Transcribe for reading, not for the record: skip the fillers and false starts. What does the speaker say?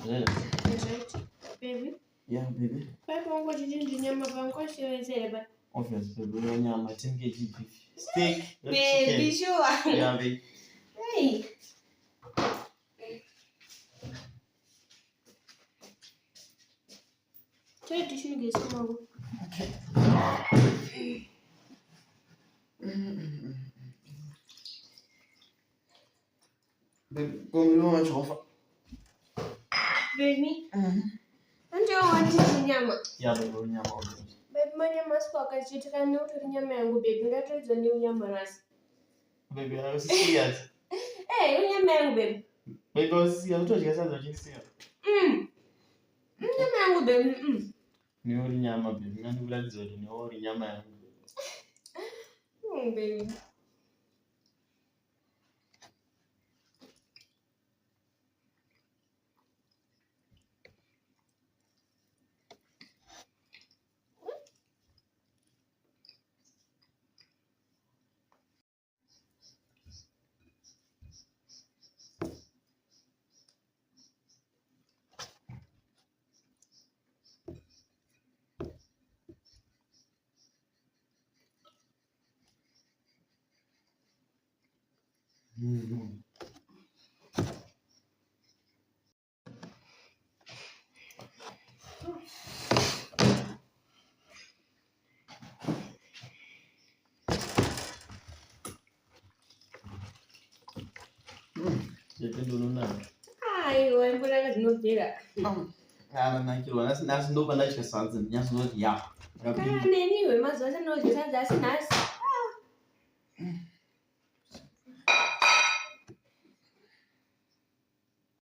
Yeah. Right. Baby. Yeah, baby. Baby, I'm going to do the nyama banko shire ba. Obvious, baby. We're nyama 10 kg beef. Steak. not Baby, chicken. sure. Yeah, baby. Hey. Try to shoot this tomorrow. Okay. Baby, go me much offer. Baby. And you want to do nyama? Yeah, baby, we're nyama obvious. Baby, my nyama spoke as you can know to nyama yangu baby. That is the new nyama ras. Baby, I was serious. Hey, nyama yangu baby. Baby, I was serious. I told you guys I was serious. Nyama yangu baby. Ni ori nyama baby. Ngani ula zoli ni ori nyama yangu. Baby. Depende do nada. Ai, eu embora que não tira. Cara, naquilo, nessa não vai dar descansado, nessa não é. Cara, nem eu, mas você não já dá sinais.